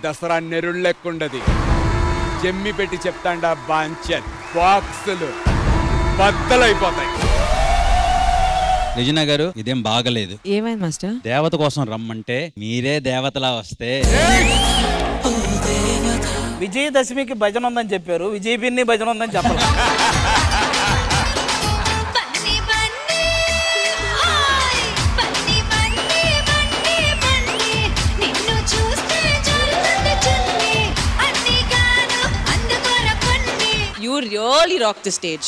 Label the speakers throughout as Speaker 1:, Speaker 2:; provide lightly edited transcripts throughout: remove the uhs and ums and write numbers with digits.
Speaker 1: దసరా నెరుళ్ళెక్కుండది. జమ్మి పెట్టి చెప్తాండా బాంచన్ బాక్సులు బద్దలైపోతాయి.
Speaker 2: రెజినా గారు ఇదేం బాగలేదు.
Speaker 3: ఏమైంది మాస్టర్?
Speaker 2: దేవత కోసం రమ్మంటే మీరే దేవతలా వస్తే.
Speaker 4: విజయదశమికి భజన ఉందని చెప్పారు, విజయ పిన్ని భజన ఉందని చెప్పాలి.
Speaker 3: You really rock the stage.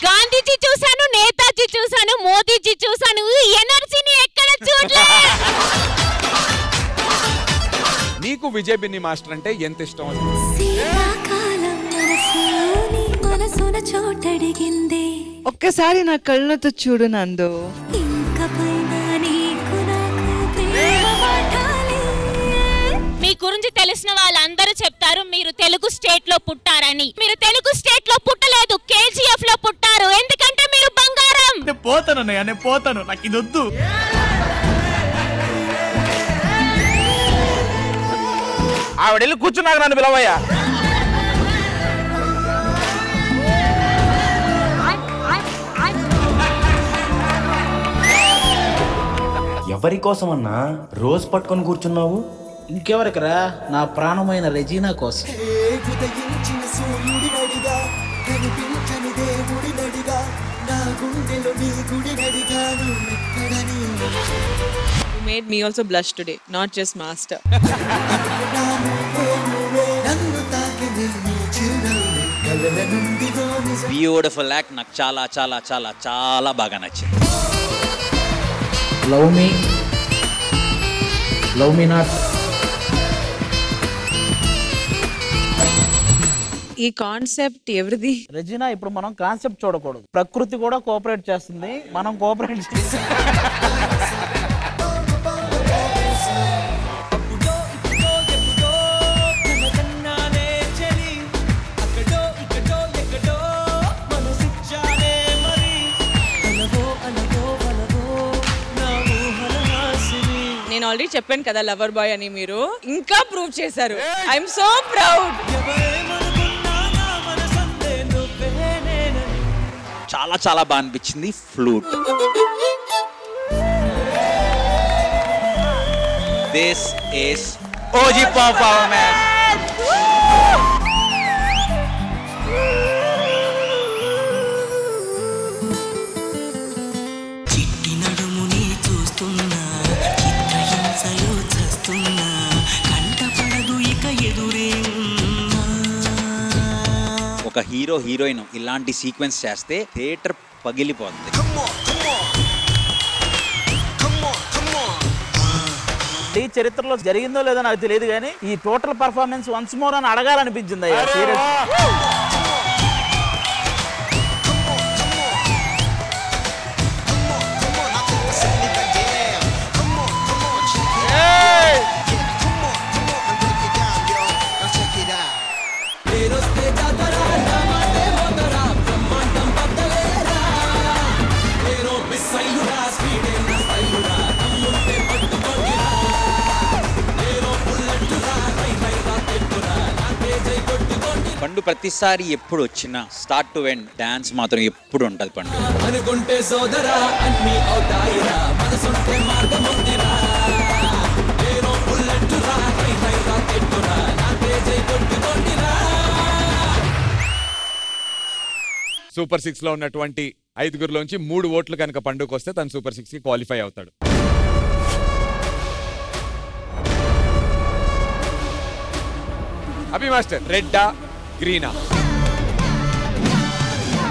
Speaker 5: Gandhiji చూసాను, నేతాజీ చూసాను, మోదీజీ చూసాను, ఈ ఎనర్జీని ఎక్కడ చూడలే.
Speaker 1: నీకు విజయ్ బిన్ని మాస్టర్ అంటే ఎంత ఇష్టం?
Speaker 3: ఒక్కసారి నా కళ్ళతో చూడు నందు.
Speaker 5: మీ గురించి తెలిసిన వాళ్ళందరూ చెప్తారు మీరు తెలుగు స్టేట్ లో పుట్టారని. మీరు తెలుగు స్టేట్ లో పుట్టలేదు, KGF లో పుట్టారు. ఎందుకంటే మీరు బంగారం.
Speaker 4: నేను పోతాను, నాకు ఇది వద్దు. ఆవిడెళ్ళి కూర్చున్నాక నన్ను పిలవయ్యా.
Speaker 6: ఎవరి కోసమన్నా రోజు పట్టుకొని కూర్చున్నావు?
Speaker 4: ఇంకెవరికరా, నా ప్రాణమైన రెజీనా కోసం.
Speaker 3: You made me also blush today, not just master.
Speaker 2: Beautiful act. నాకు చాలా చాలా చాలా చాలా బాగా నచ్చింది.
Speaker 4: Love me not.
Speaker 3: ఈ కాన్సెప్ట్ ఎవరిది?
Speaker 4: రెజీనా, ఇప్పుడు మనం కాన్సెప్ట్ చూడకూడదు. ప్రకృతి కూడా కోఆపరేట్ చేస్తుంది, మనం కోఆపరేట్ చేస్తాం.
Speaker 3: నేను ఆల్రెడీ చెప్పాను కదా లవర్ బాయ్ అని, మీరు ఇంకా ప్రూవ్ చేశారు. I'm so proud.
Speaker 2: చాలా చాలా బాగా అనిపించింది. Flute. This is OG performance. ఒక హీరో హీరోయిన్ ఇలాంటి సీక్వెన్స్ చేస్తే థియేటర్ పగిలిపోతుంది.
Speaker 4: ఈ చరిత్రలో జరిగిందో లేదో నాకు తెలియదు కానీ ఈ టోటల్ పర్ఫార్మెన్స్ వన్స్ మోర్ అని అడగాలనిపించింది అయ్యా. సీరియస్.
Speaker 2: పండు ప్రతిసారి ఎప్పుడు వచ్చినా స్టార్ట్ టు ఎండ్ డాన్స్ మాత్రం ఎప్పుడు ఉంటది. పండు
Speaker 1: సూపర్ 6 లో ఉన్నటువంటి 5గురిలోంచి 3 ఓట్లు కనుక పండుగ వస్తే తను సూపర్ 6 కి క్వాలిఫై అవుతాడు. అభి మాస్టర్, రెడ్డా గ్రీనా?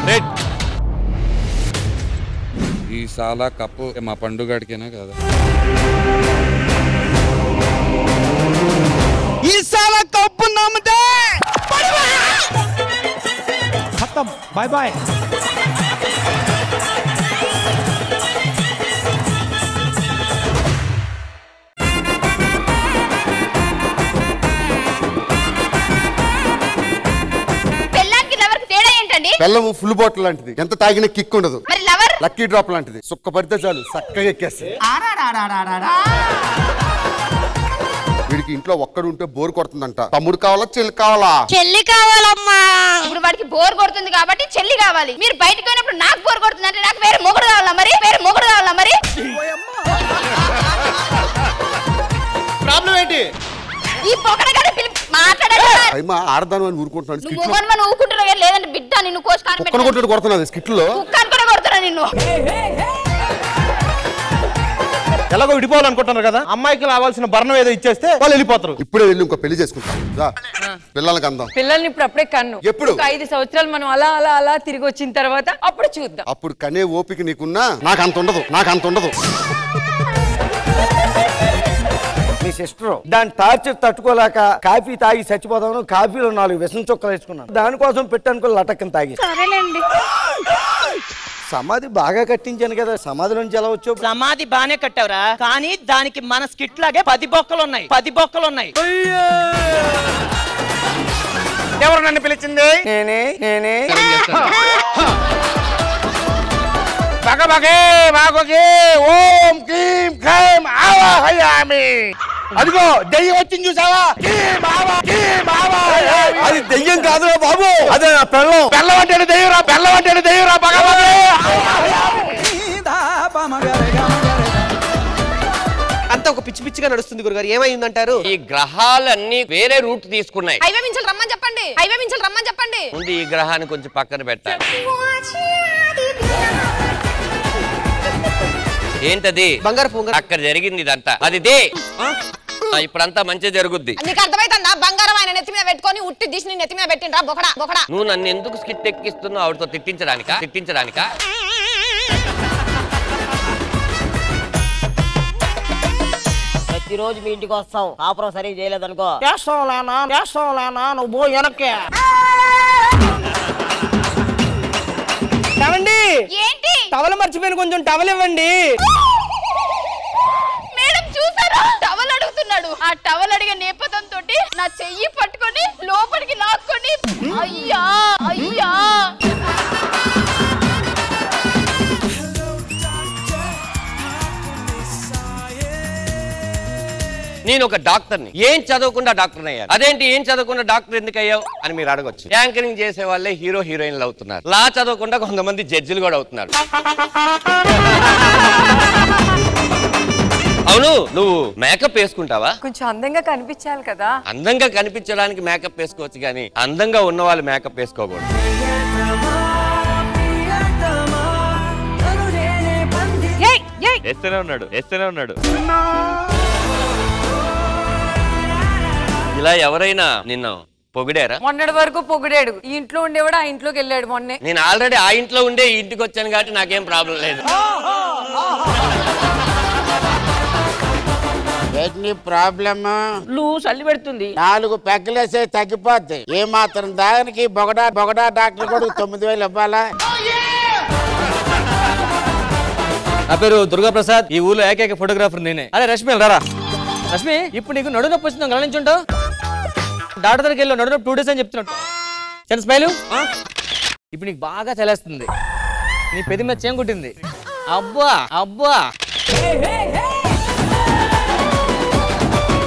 Speaker 1: రెడ్. ఈ సాలా కప్పు మా పండుగడికేనా కదా?
Speaker 7: Bye bye.
Speaker 8: బెల్లం ఫుల్ బాటిల్ లాంటిది, ఎంత తాగినా కిక్ ఉండదు.
Speaker 9: మరి లవర్
Speaker 8: లక్కీ డ్రాప్ లాంటిది, సుక్క పడితే చాలు చక్కగా ఎక్కేస్తుంది. వీడికి ఇంట్లో ఒక్కడు ఉంటే బోర్ కొడుతుందంట. తమ్ముడు కావాలా చెల్లి కావాలా?
Speaker 9: చెల్లి కావాలమ్మా. ఇప్పుడు వాడికి బోర్ కొడుతుంది కాబట్టి చెల్లి కావాలి. మీరు బయటకు పోయినప్పుడు నాకు బోర్ కొడుతుంది అంటే నాకు వేరే మొగుడు కావాలా మరి? వేరే మొగుడు కావాలా మరి?
Speaker 8: ప్రాబ్లం ఏంటి?
Speaker 9: ఈ పొగడ కదా మాట్లాడాలి.
Speaker 8: ఆడదాను అని ఊరుకుంటున్నాడు.
Speaker 9: నువ్వు ఊరుకుంటున్నావు లేదంటే బిడ్డ నిన్ను కోసుకొని
Speaker 8: కొడుతున్నాడు స్కిట్లో.
Speaker 9: కుక్కను కొడుతున్నా నిన్ను.
Speaker 10: ఎలాగో విడిపోవాలనుకుంటున్నారు కదా, అమ్మాయికి రావాల్సిన భరణం ఏదో ఇచ్చేస్తే వాళ్ళు వెళ్ళిపోతారు.
Speaker 8: ఇప్పుడే వెళ్ళి ఇంకో పెళ్లి చేసుకుంటాం. పిల్లలకి అందాం.
Speaker 11: పిల్లల్ని ఇప్పుడు అప్పుడే కన్ను.
Speaker 8: ఎప్పుడు
Speaker 11: 5 సంవత్సరాలు మనం అలా అలా అలా తిరిగి వచ్చిన తర్వాత అప్పుడు చూద్దాం.
Speaker 8: అప్పుడు కనే ఓపిక నీకున్నా నాకు అంత ఉండదు.
Speaker 12: మీ సిస్టర్ దాని టార్చర్ తట్టుకోలేక కాఫీ తాగి చచ్చిపోతాను. కాఫీలో 4 విషం చుక్కలు వేసుకున్నాను. దానికోసం పెట్టానుకో లటక్కని తాగి.
Speaker 9: సరేనండి.
Speaker 12: సమాధి బాగా కట్టించాను కదా, సమాధి నుంచి ఎలా వచ్చావు?
Speaker 4: సమాధి బానే కట్టావురా, కానీ దానికి మన స్కిట్ లాగే 10 బొక్కలు ఉన్నాయి.
Speaker 10: ఎవరు నన్ను పిలిచింది?
Speaker 12: నేనే
Speaker 10: బగబగే బాగోగే ఓం క్లీం ఖైం ఆవాహయామి. అదిగో దెయ్యం వచ్చింది చూసావా?
Speaker 12: అది దెయ్యం కాదురా బాబు, అదే నా పెళ్ళం.
Speaker 10: బెల్లం అంటే దెయ్యంరా బగబగే.
Speaker 13: అంతా ఒక పిచ్చి పిచ్చిగా నడుస్తుంది గురుగారు, ఏమైందంటారు? ఈ గ్రహాలన్నీ వేరే రూట్ తీసుకున్నాయి.
Speaker 9: హైవే మించలు రమ్మని చెప్పండి.
Speaker 13: ముందు ఈ గ్రహాన్ని కొంచెం పక్కన పెట్టాలి. ఏంటది? బంగారు పొంగ. అక్కడ జరిగింది ఇదంతా అది దే. ఇప్పుడంతా మంచి జరుగుద్ది.
Speaker 9: నీకు అర్థమైతుందా? బంగారం ఆయన నెత్తి మీద పెట్టుకొని ఉట్టి దిశ నీ నెత్తి మీద పెట్టిండ్రా బొకడా.
Speaker 13: నువ్వు నన్ను ఎందుకు స్కిట్ ఎక్కిస్తున్నావు? ఆవిడతో తిట్టించడానికా?
Speaker 4: ప్రతిరోజు మీ ఇంటికి వస్తాం, కాపురం సరిగ్గా చేయలేదనుకో చేస్తాంలేనా నువ్వు పో వెనక్కి.
Speaker 9: ఏంటి?
Speaker 13: టవల్ మర్చిపోయిన కొంచెం టవల్ ఇవ్వండి.
Speaker 9: మేడం చూసారా? టవల్ అడుగుతున్నాడు. ఆ టవల్ అడిగే నేపథ్యంతో నా చెయ్యి పట్టుకొని లోపలికి లాక్కొని అయ్యా.
Speaker 13: నేను ఒక డాక్టర్ని, ఏం చదవకుండా డాక్టర్ అయ్యాను. అదేంటి ఏం చదవకుండా డాక్టర్ ఎందుకు అయ్యావు అని మీరు అడగొచ్చు. యాంకరింగ్ చేసే వాళ్ళే హీరోయిన్లు అవుతున్నారు. లా చదవకుండా కొంతమంది జడ్జిలు కూడా అవుతున్నారు. అవును, నువ్వు మేకప్ వేసుకుంటావా?
Speaker 11: కొంచెం అందంగా కనిపించాలి కదా.
Speaker 13: అందంగా కనిపించడానికి మేకప్ వేసుకోవచ్చు, కానీ అందంగా ఉన్న వాళ్ళు మేకప్ వేసుకోకూడదు.
Speaker 14: వేస్తూనే ఉన్నాడు.
Speaker 13: ఇలా ఎవరైనా నిన్ను పొగిడారా?
Speaker 11: మొన్నటి వరకు పొగిడాడు. ఈ ఇంట్లో ఉండేవాడు ఆ ఇంట్లోకి వెళ్ళాడు మొన్నే.
Speaker 13: నేను ఆల్రెడీ ఆ ఇంట్లో ఉండే ఇంటికి వచ్చాను కాబట్టి నాకేం ప్రాబ్లం లేదు.
Speaker 15: ప్రాబ్లమ్
Speaker 4: చల్లి పెడుతుంది.
Speaker 15: 4 పెగ్గలేసే తగ్గిపోద్ది. ఏ మాత్రం దానికి బొగడా డాక్టర్ కూడా 9,000 ఇవ్వాలా?
Speaker 16: నా పేరు దుర్గా ప్రసాద్. ఈ ఊర్లో ఏకైక ఫోటోగ్రాఫర్ నేనే. అరే రష్మి రారా. రష్మి, ఇప్పుడు నీకు నడు నొప్పి వచ్చిందో గమనించుంటావు. డాక్టర్ దగ్గరికి వెళ్ళి నడు నొప్పి 2 days అని చెప్తున్నాడు. చిన్న స్మైలు. ఇప్పుడు నీకు బాగా చలేస్తుంది. నీ పెది మీద చేయం కుట్టింది. అబ్బా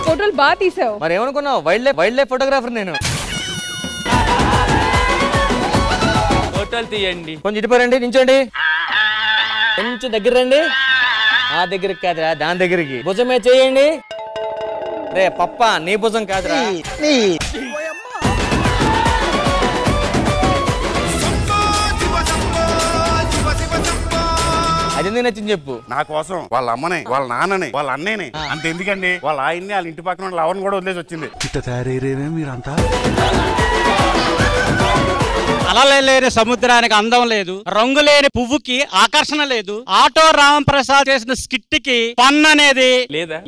Speaker 11: ఫోటోలు బాగా తీసావు.
Speaker 16: మరి ఏమనుకున్నావు? వైల్డ్ లైఫ్ ఫోటోగ్రాఫర్ నేను. ఫోటోలు తీయండి. కొంచెం ఇటుపోరండి, నించోండి. కొంచెం దగ్గర రండి. ఆ దగ్గరికి కాదురా, దాని దగ్గరికి. భుజం మీద చేయండి. రే పప్ప, నీ భుజం కాదురా. అది ఎందుకు నచ్చింది చెప్పు.
Speaker 10: నా కోసం వాళ్ళ అమ్మని, వాళ్ళ నాన్నని, వాళ్ళ అన్నయ్యని, అంత ఎందుకండి వాళ్ళ ఆయన్ని, వాళ్ళ ఇంటి పక్కన వాళ్ళ అవన్నీ కూడా వదిలేసి వచ్చింది.
Speaker 7: మీరంతా
Speaker 17: అలా లేని సముద్రానికి అందం లేదు, రంగు లేని పువ్వుకి ఆకర్షణ లేదు, ఆటో రామప్రసాద్ చేసిన స్కిట్ కి పన్ అనేది లేదా.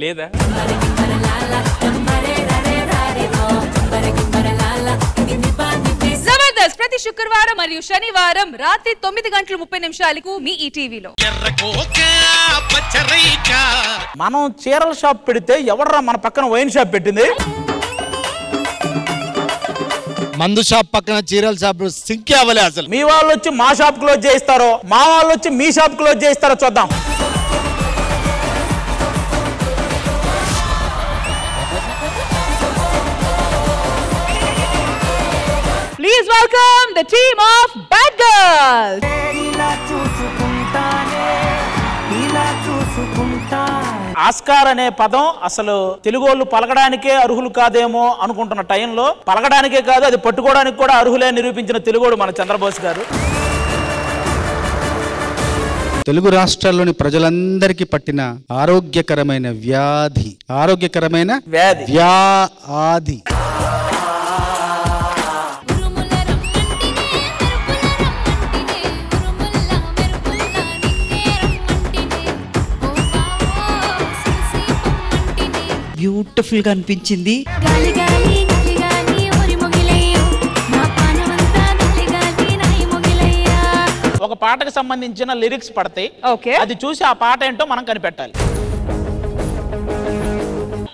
Speaker 11: జబర్దస్త్ ప్రతి
Speaker 7: శుక్రవారం మరియు శనివారం రాత్రి 9:30 మీ ఈటీవీలో.
Speaker 4: మనం చీరల షాప్ పెడితే ఎవడరా మన పక్కన వైన్ షాప్ పెట్టింది?
Speaker 14: మందు షాప్ పక్కన చీరల షాప్ సింక్ అవ్వలే అసలు.
Speaker 4: మీ వాళ్ళు వచ్చి మా షాప్ క్లోజ్ చేయిస్తారో, మా వాళ్ళు వచ్చి మీ షాప్ క్లోజ్ చేయిస్తారో చూద్దాం.
Speaker 7: Please welcome the team of Bad Girls.
Speaker 4: Oscar అనే పదం అసలు తెలుగోళ్ళు పలకడానికే అర్హులు కాదేమో అనుకుంటున్న టైంలో పలకడానికే కాదు అది పట్టుకోవడానికి కూడా అర్హులే నిరూపించిన తెలుగోడు మన చంద్రబోస్ గారు.
Speaker 14: తెలుగు రాష్ట్రాల్లోని ప్రజలందరికీ పట్టిన ఆరోగ్యకరమైన వ్యాధి వ్యాధి
Speaker 18: బ్యూటిఫుల్ గా అనిపించింది.
Speaker 4: ఒక పాటకు సంబంధించిన లిరిక్స్ పడతాయి. అది చూసి ఆ పాట ఏంటో మనం కనిపెట్టాలి.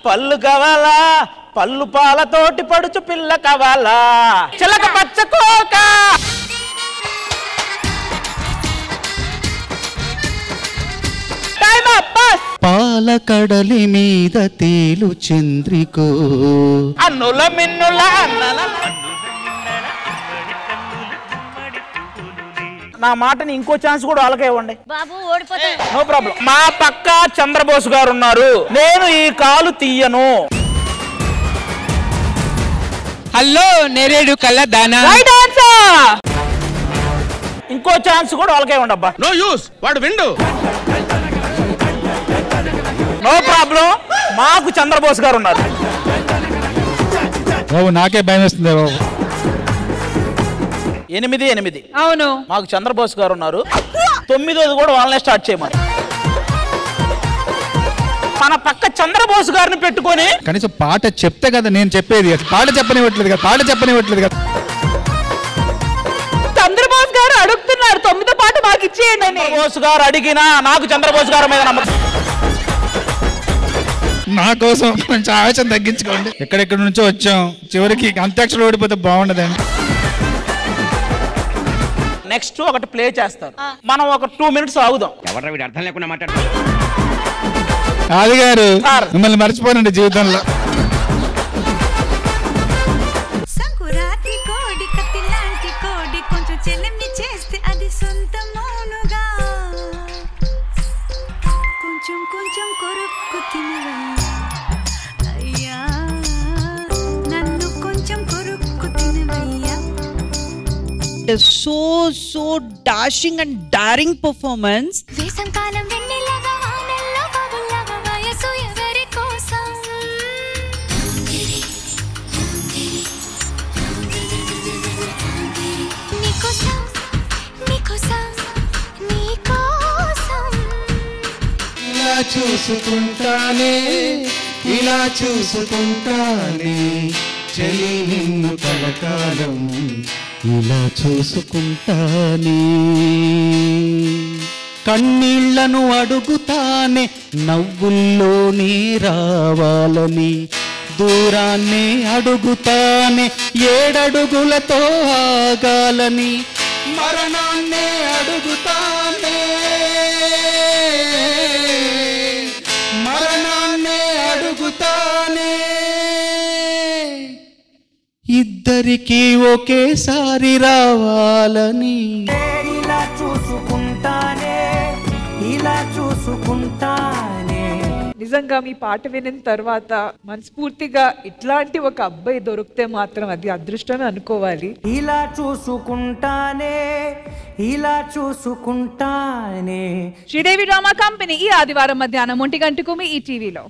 Speaker 4: పళ్ళు కావాలా, పళ్ళు పాలతోటి పడుచు పిల్ల కావాలా, చిలక పచ్చకోక.
Speaker 14: పాల కడలి మీద తేలు చంద్రికో
Speaker 4: అన్నుల మిన్నుల అన్నల. నా మాటని ఇంకో ఛాన్స్ కూడా వాళ్ళకే ఇవ్వండి
Speaker 5: బాబు, ఓడిపోతా.
Speaker 4: No problem. మా పక్క చంద్రబోస్ గారు ఉన్నారు, నేను ఈ కాలు తీయను.
Speaker 19: హలో నేరేడు కళ్ళ దానా.
Speaker 4: ఇంకో ఛాన్స్ కూడా వాళ్ళకే ఇవ్వండి. అబ్బా
Speaker 10: నో యూస్, వాడు విండు.
Speaker 4: నో ప్రాబ్లం, మాకు చంద్రబోస్ గారు ఉన్నారు.
Speaker 14: బాబు నాకే భయం వేస్తుంది బాబు.
Speaker 4: 8-8.
Speaker 7: అవును,
Speaker 4: మాకు చంద్రబోస్ గారు ఉన్నారు. 9ది కూడా వాళ్ళనే స్టార్ట్ చేయమని. మన పక్క చంద్రబోస్ గారిని పెట్టుకొని
Speaker 14: కనీసం పాట చెప్తే కదా నేను చెప్పేది. పాట చెప్పనివ్వట్లేదు కదా.
Speaker 7: చంద్రబోస్ గారు అడుగుతున్నారు 9వ పాట మాకు ఇచ్చేయండి అని.
Speaker 4: చంద్రబోస్ గారు అడిగినా నాకు చంద్రబోస్ గారి మీద నమ్మకం.
Speaker 14: నా కోసం కొంచెం ఆవేశం తగ్గించుకోండి. ఎక్కడెక్కడ నుంచో వచ్చాం, చివరికి అంత్యాక్షలు ఓడిపోతే బాగుండదండి.
Speaker 4: నెక్స్ట్ ఒకటి ప్లే చేస్తారు, మనం ఒక 2 minutes ఆగుదాం.
Speaker 10: ఎవరు వీడు అర్థం లేకుండా మాట్లాడుతున్నారు.
Speaker 14: ఆది గారు మిమ్మల్ని మర్చిపోనండి జీవితంలో.
Speaker 20: సంకురాత్రి కోడి కత్తి లాంటి కోడి కొంచెం చెల్లెమ్ని చేస్తే అది సొంతమౌనుగా కొంచెం కొంచెం కొరుక్కు తినవయ్యా, అయ్యా నన్ను కొంచెం కొరుక్కు తినవయ్యా.
Speaker 18: So dashing and daring performance.
Speaker 20: వేసంకాలం వెన్నెలగా వానల్లో బాబుల్లాగా వయసు ఎవరి కోసం, నీకోసం నీకోసం నీకోసం.
Speaker 14: ఇలా చూసుకుంటానే చలి నిన్ను కలకాలం, ఇలా చూసుకుంటానే. కన్నీళ్లను అడుగుతానే నవ్వుల్లోనే రావాలని, దూరాన్నే అడుగుతానే 7 అడుగులతో ఆగాలని, మరణాన్నే అడుగుతానే ఇద్దరికి ఒకేసారి రావాలని.
Speaker 7: నిజంగా మీ పాట వినిన తర్వాత మనస్ఫూర్తిగా ఇట్లాంటి ఒక అబ్బాయి దొరికితే మాత్రం అది అదృష్టమే అనుకోవాలి.
Speaker 21: ఇలా చూసుకుంటానే.
Speaker 7: శ్రీదేవి డ్రామా కంపెనీ ఈ ఆదివారం మధ్యాహ్నం 1 గంటకు మీ ఈ టీవీలో.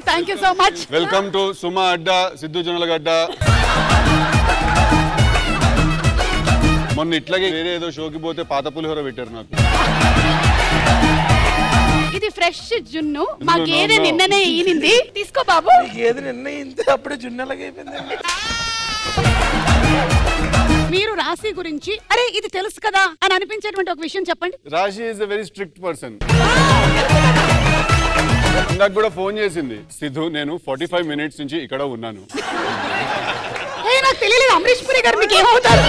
Speaker 21: Thank you so much.
Speaker 22: Welcome to Suma Adda Siddhu Jonnalagadda. మొన్న ఇట్లాగే వేరే ఏదో షోకి పోతే పాత పులిహోర పెట్టారు నాకు.
Speaker 21: ఇది ఫ్రెష్ జున్ను, మా గేదె నిన్ననే ఈనింది. తీసుకో బాబు.
Speaker 4: గేదె నిన్న ఈనింది, అప్పుడే జున్నెలాగా అయిపోయిందండి.
Speaker 21: మీరు రాశి గురించి అరే ఇది తెలుసు కదా అని అనిపించేటువంటి ఒక విషయం చెప్పండి.
Speaker 22: రాశి is a very strict person. నాకు కూడా ఫోన్ చేసింది, సిద్ధు నేను 45 minutes నుంచి ఇక్కడ ఉన్నాను.
Speaker 21: నాకు తెలియలేదు అమరీష్ పురి గారు మీకు ఏమవుతారు.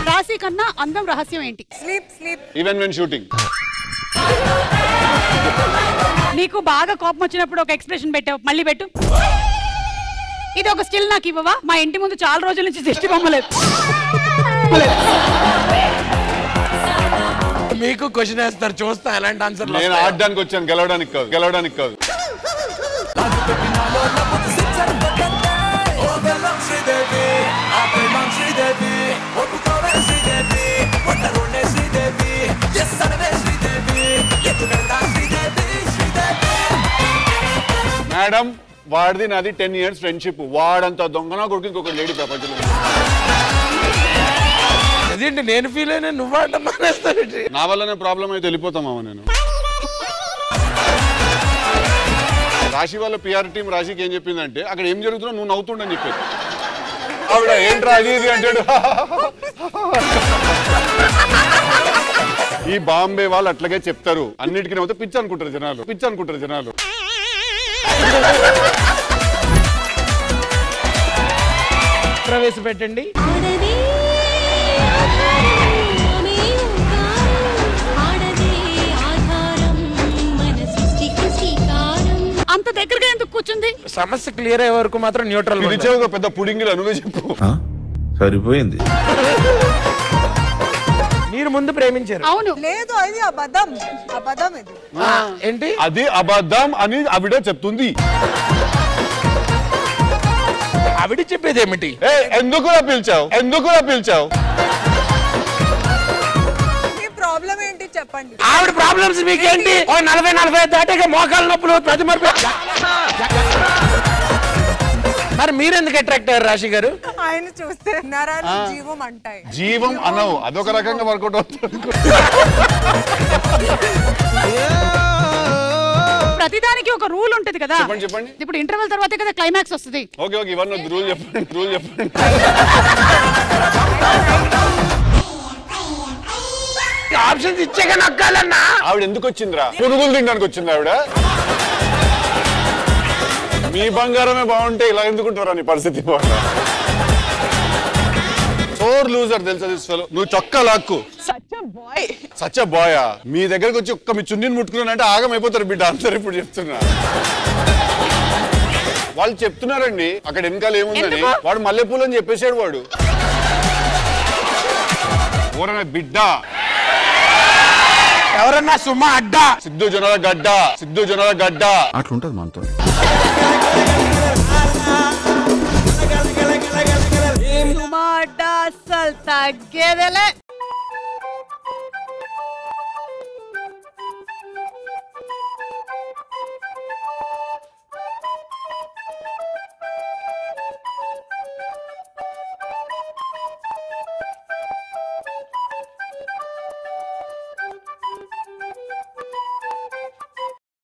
Speaker 21: రాశి కన్నా అందం రహస్యం ఏంటి? స్లీప్.
Speaker 22: Even when shooting.
Speaker 21: నీకు బాగా కోపం వచ్చినప్పుడు ఒక ఎక్స్ప్రెషన్ పెట్టావు, మళ్ళీ పెట్టు. ఇది ఒక స్టిల్ నాకు ఇవ్వవా? మా ఇంటి ముందు చాలా రోజుల నుంచి దిష్టి బొమ్మలేదు.
Speaker 4: మీకు క్వశ్చన్ వేస్తారు, చూస్తా ఎలాంటి ఆన్సర్.
Speaker 22: నేను ఆడడానికి వచ్చాను, గెలవడానికి కాదు. మేడం వాడిది నాది 10 years ఫ్రెండ్షిప్. వాడంత దొంగనా కొడుకు ఇంకొక లేడీ ప్రపంచంలో.
Speaker 4: అదేంటి నేను ఫీల్ అయినా నువ్వు ఆడటం మానేస్తాను.
Speaker 22: నా వల్లనే ప్రాబ్లం అయితే వెళ్ళిపోతామా నేను. రాశి వాళ్ళ పిఆర్ టీం రాశికి ఏం చెప్పిందంటే అక్కడ ఏం జరుగుతుందో నువ్వు నవ్వుతుండని చెప్పేది. ఆవిడ ఏంట్రా అది ఇది అంటాడు. ఈ బాంబే వాళ్ళు అట్లాగే చెప్తారు, అన్నిటికీ నవ్వుతే పిచ్చి అనుకుంటారు జనాలు.
Speaker 4: ప్రవేశపెట్టండి.
Speaker 21: అంత దగ్గరగా ఎందుకు కూర్చుంది?
Speaker 4: సమస్య క్లియర్ అయ్యే వరకు మాత్రం న్యూట్రల్.
Speaker 22: పెద్ద పుడింగిలా నువ్వే చెప్పు.
Speaker 23: సరిపోయింది.
Speaker 4: మీరు ముందు ప్రేమించారు.
Speaker 21: అవును.
Speaker 24: లేదు అది అబద్ధం ఇది.
Speaker 4: ఏంటి
Speaker 22: అది అబద్ధం అని ఆవిడ చెప్తుంది.
Speaker 4: ఆవిడ చెప్పేది ఏమిటి?
Speaker 22: ఎందుకు పిలిచావు?
Speaker 24: ప్రాబ్లం ఏంటి చెప్పండి.
Speaker 4: ఆవిడ ప్రాబ్లమ్స్ మీకేంటి? 40 దాటాక మోకాల నొప్పులు ప్రతి మరి మీరెందుకు అట్రాక్ట్ అయ్యారు రాశి గారు?
Speaker 24: ఆయన చూస్తే నరాలు జీవం అంటాయి.
Speaker 22: జీవం అనవు, అదొక రకంగా వర్కౌట్ అవుతుంది.
Speaker 21: ప్రతిదానికి ఒక రూల్ ఉంటది కదా.
Speaker 22: చెప్పండి.
Speaker 21: ఇప్పుడు ఇంటర్వెల్ తర్వాతే కదా క్లైమాక్స్ వస్తుంది.
Speaker 22: ఓకే ఇవన్నీ రూల్ చెప్పండి.
Speaker 4: ఆప్షన్స్ ఇచ్చాక నక్కాలన్నా.
Speaker 22: ఆవిడ ఎందుకు వచ్చిందిరా? పురుగులు తినడానికి వచ్చింది ఆవిడ. మీ బంగారమే బాగుంటే ఇలా ఎందుకుంటారా నీ పరిస్థితి? సోర్ లూజర్ తెలుసా? నువ్వు చొక్కా లాక్కు. సచ్ బాయా? మీ దగ్గరకు వచ్చి ఒక్క మీ చున్నీని ముట్టుకున్నానంటే ఆగం అయిపోతారు బిడ్డ. అందరు ఇప్పుడు చెప్తున్నా, వాళ్ళు చెప్తున్నారండి అక్కడ వెనకాల ఏముందని. వాడు మల్లెపూలు అని చెప్పేసాడు వాడు. ఓరన బిడ్డ
Speaker 4: ఎవరన్నా సుమా అడ్డా
Speaker 22: సిద్ధు జొన్నల గడ్డ
Speaker 23: అట్లుంటది మనతో.
Speaker 21: సుమా అడ్డా అస్సలు తగ్గేదేలే.